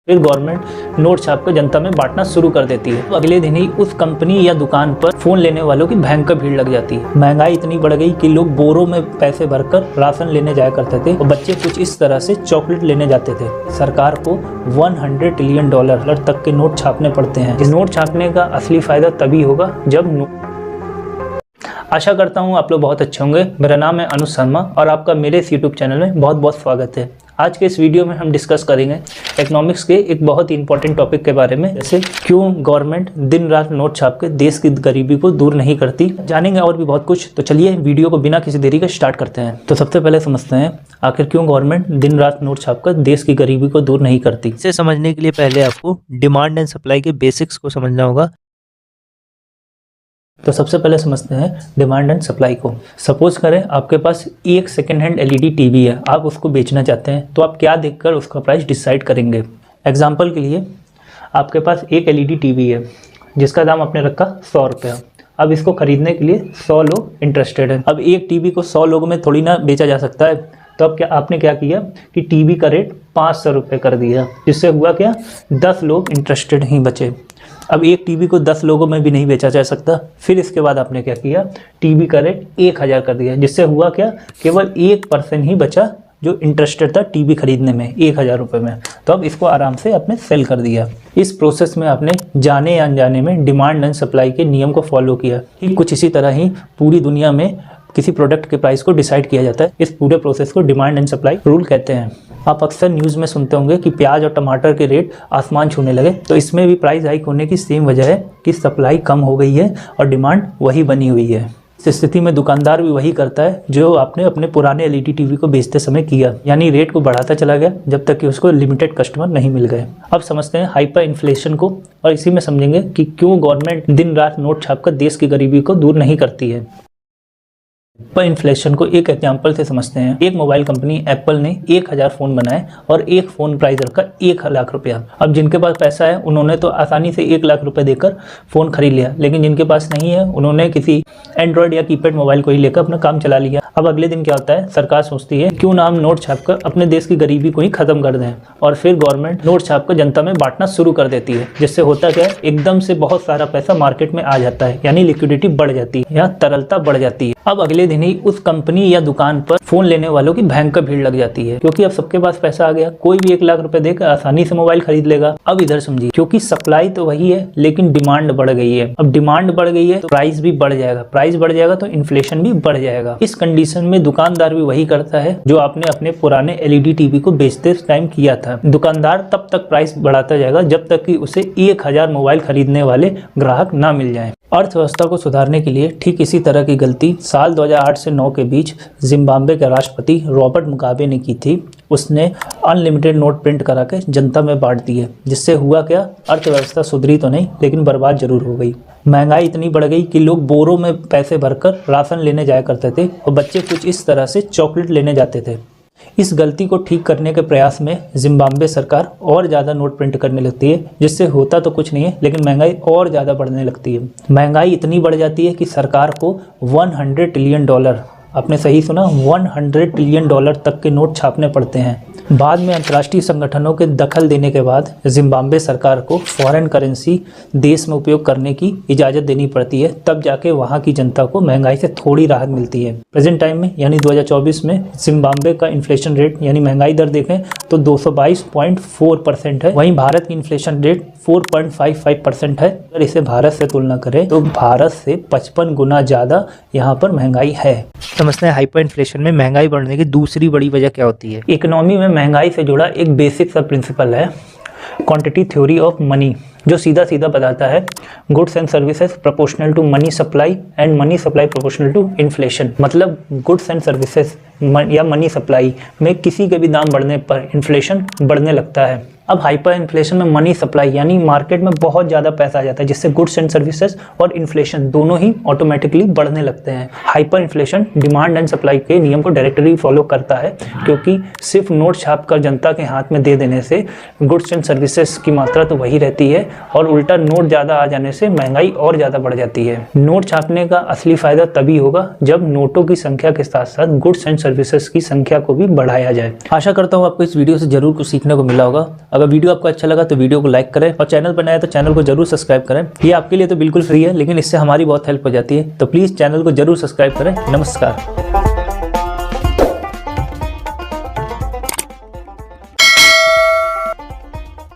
फिर government note छाप कर जनता में बांटना शुरू कर देती है। तो अगले दिन ही उस कंपनी या दुकान पर फोन लेने वालों की भयंकर भीड़ लग जाती है। महंगाई इतनी बढ़ गई कि लोग बोरों में पैसे भरकर राशन लेने जाया करते थे और बच्चे कुछ इस तरह से चॉकलेट लेने जाते थे। सरकार को $100 ट्रिलियन तक के नोट छापने पड़ते हैं। इस नोट छापने का असली फायदा तभी होगा जब आशा करता हूँ आप लोग बहुत अच्छे होंगे। मेरा नाम है अनुज शर्मा और आपका मेरे इस यूट्यूब चैनल में बहुत बहुत स्वागत है। आज के इस वीडियो में हम डिस्कस करेंगे इकोनॉमिक्स के एक बहुत ही इंपॉर्टेंट टॉपिक के बारे में, जैसे क्यों गवर्नमेंट दिन रात नोट छाप के देश की गरीबी को दूर नहीं करती। जानेंगे और भी बहुत कुछ। तो चलिए वीडियो को बिना किसी देरी के स्टार्ट करते हैं। तो सबसे पहले समझते हैं आखिर क्यों गवर्नमेंट दिन रात नोट छाप कर देश की गरीबी को दूर नहीं करती। इसे समझने के लिए पहले आपको डिमांड एंड सप्लाई के बेसिक्स को समझना होगा। तो सबसे पहले समझते हैं डिमांड एंड सप्लाई को। सपोज करें आपके पास एक सेकेंड हैंड एलईडी टीवी है, आप उसको बेचना चाहते हैं, तो आप क्या देखकर उसका प्राइस डिसाइड करेंगे। एग्जांपल के लिए आपके पास एक एलईडी टीवी है जिसका दाम आपने रखा 100 रुपया। अब इसको खरीदने के लिए 100 लोग इंटरेस्टेड हैं। अब एक टीवी को 100 लोगों में थोड़ी ना बेचा जा सकता है, तो अब आपने क्या किया कि टीवी का रेट 500 रुपये कर दिया, जिससे हुआ क्या 10 लोग इंटरेस्टेड ही बचे। अब एक टीवी को 10 लोगों में भी नहीं बेचा जा सकता। फिर इसके बाद आपने क्या किया, टीवी का रेट 1000 कर दिया, जिससे हुआ क्या केवल 1% ही बचा जो इंटरेस्टेड था टीवी खरीदने में 1000 रुपये में। तो अब इसको आराम से आपने सेल कर दिया। इस प्रोसेस में आपने जाने या अनजाने में डिमांड एंड सप्लाई के नियम को फॉलो किया। ठीक कुछ इसी तरह ही पूरी दुनिया में किसी प्रोडक्ट के प्राइस को डिसाइड किया जाता है। इस पूरे प्रोसेस को डिमांड एंड सप्लाई रूल कहते हैं। आप अक्सर न्यूज़ में सुनते होंगे कि प्याज और टमाटर के रेट आसमान छूने लगे, तो इसमें भी प्राइस हाइक होने की सेम वजह है कि सप्लाई कम हो गई है और डिमांड वही बनी हुई है। इस स्थिति में दुकानदार भी वही करता है जो आपने अपने पुराने एलईडी टीवी को बेचते समय किया, यानी रेट को बढ़ाता चला गया जब तक कि उसको लिमिटेड कस्टमर नहीं मिल गए। अब समझते हैं हाइपर इन्फ्लेशन को, और इसी में समझेंगे कि क्यों गवर्नमेंट दिन रात नोट छापकर देश की गरीबी को दूर नहीं करती है। पर इन्फ्लेशन को एक एग्जांपल से समझते हैं। एक मोबाइल कंपनी एप्पल ने 1000 फ़ोन बनाए और एक फ़ोन प्राइस रखा 1 लाख रुपया। अब जिनके पास पैसा है उन्होंने तो आसानी से 1 लाख रुपए देकर फ़ोन खरीद लिया, लेकिन जिनके पास नहीं है उन्होंने किसी एंड्रॉयड या कीपैड मोबाइल को ही लेकर अपना काम चला लिया। अब अगले दिन क्या होता है, सरकार सोचती है क्यों ना हम नोट छापकर अपने देश की गरीबी को ही खत्म कर दें, और फिर गवर्नमेंट नोट छापकर जनता में बांटना शुरू कर देती है। जिससे होता क्या है, एकदम से बहुत सारा पैसा मार्केट में आ जाता है, यानी लिक्विडिटी बढ़ जाती है या तरलता बढ़ जाती है। अब अगले दिन ही उस कंपनी या दुकान पर फोन लेने वालों की भयंकर भीड़ लग जाती है, क्योंकि अब सबके पास पैसा आ गया। कोई भी 1 लाख रुपए देकर आसानी से मोबाइल खरीद लेगा। अब इधर समझिए, क्योंकि सप्लाई तो वही है लेकिन डिमांड बढ़ गई है। अब डिमांड बढ़ गई है तो प्राइस भी बढ़ जाएगा, प्राइस बढ़ जाएगा तो इन्फ्लेशन भी बढ़ जाएगा। इस कंडीशन में दुकानदार भी वही करता है जो आपने अपने पुराने एलईडी टीवी को बेचते टाइम किया था। दुकानदार तब तक प्राइस बढ़ाता जाएगा जब तक कि उसे 1000 मोबाइल खरीदने वाले ग्राहक ना मिल जाएं। अर्थव्यवस्था को सुधारने के लिए ठीक इसी तरह की गलती साल 2008 से 9 के बीच जिम्बाब्वे के राष्ट्रपति रॉबर्ट मुगाबे ने की थी। उसने अनलिमिटेड नोट प्रिंट करा के जनता में बांट दिए, जिससे हुआ क्या, अर्थव्यवस्था सुधरी तो नहीं लेकिन बर्बाद जरूर हो गई। महंगाई इतनी बढ़ गई कि लोग बोरों में पैसे भरकर राशन लेने जाया करते थे और बच्चे कुछ इस तरह से चॉकलेट लेने जाते थे। इस गलती को ठीक करने के प्रयास में जिम्बाब्वे सरकार और ज़्यादा नोट प्रिंट करने लगती है, जिससे होता तो कुछ नहीं है लेकिन महंगाई और ज़्यादा बढ़ने लगती है। महंगाई इतनी बढ़ जाती है कि सरकार को $100 ट्रिलियन, आपने सही सुना, $100 ट्रिलियन तक के नोट छापने पड़ते हैं। बाद में अंतर्राष्ट्रीय संगठनों के दखल देने के बाद जिम्बाब्वे सरकार को फॉरेन करेंसी देश में उपयोग करने की इजाज़त देनी पड़ती है। तब जाके वहाँ की जनता को महंगाई से थोड़ी राहत मिलती है। प्रेजेंट टाइम में यानी 2024 में जिम्बाब्वे का इन्फ्लेशन रेट यानी महंगाई दर देखें तो 222.4% है। वहीं भारत की इन्फ्लेशन रेट 4.55% है। अगर इसे भारत से तुलना करें तो भारत से 55 गुना ज़्यादा यहाँ पर महंगाई है। समझते हैं हाइपर इन्फ्लेशन में महंगाई बढ़ने की दूसरी बड़ी वजह क्या होती है। इकोनॉमी में महंगाई से जुड़ा एक बेसिक सा प्रिंसिपल है क्वांटिटी थ्योरी ऑफ मनी, जो सीधा सीधा बताता है goods and services proportional to money supply and money supply proportional to inflation. मतलब गुड्स एंड सर्विसेज या मनी सप्लाई में किसी के भी दाम बढ़ने पर इन्फ्लेशन बढ़ने लगता है। अब हाइपर इन्फ्लेशन में मनी सप्लाई यानी मार्केट में बहुत ज़्यादा पैसा आ जाता है, जिससे गुड्स एंड सर्विसेज और इन्फ्लेशन दोनों ही ऑटोमेटिकली बढ़ने लगते हैं। Hyper inflation demand and supply के नियम को डायरेक्टली फॉलो करता है, क्योंकि सिर्फ नोट छापकर जनता के हाथ में दे देने से गुड्स एंड सर्विसेज की मात्रा तो वही रहती है और उल्टा नोट ज़्यादा आ जाने से महंगाई और ज़्यादा बढ़ जाती है। नोट छापने का असली फायदा तभी होगा जब नोटों की संख्या के साथ साथ गुड्स एंड सर्विसेज की संख्या को भी बढ़ाया जाए। आशा करता हूँ आपको इस वीडियो से जरूर कुछ सीखने को मिला होगा। अगर वीडियो आपको अच्छा लगा तो वीडियो को लाइक करें और चैनल पर नया है तो चैनल को जरूर सब्सक्राइब करें। ये आपके लिए तो बिल्कुल फ्री है, लेकिन इससे हमारी बहुत हेल्प हो जाती है, तो प्लीज़ चैनल को जरूर सब्सक्राइब करें। नमस्कार।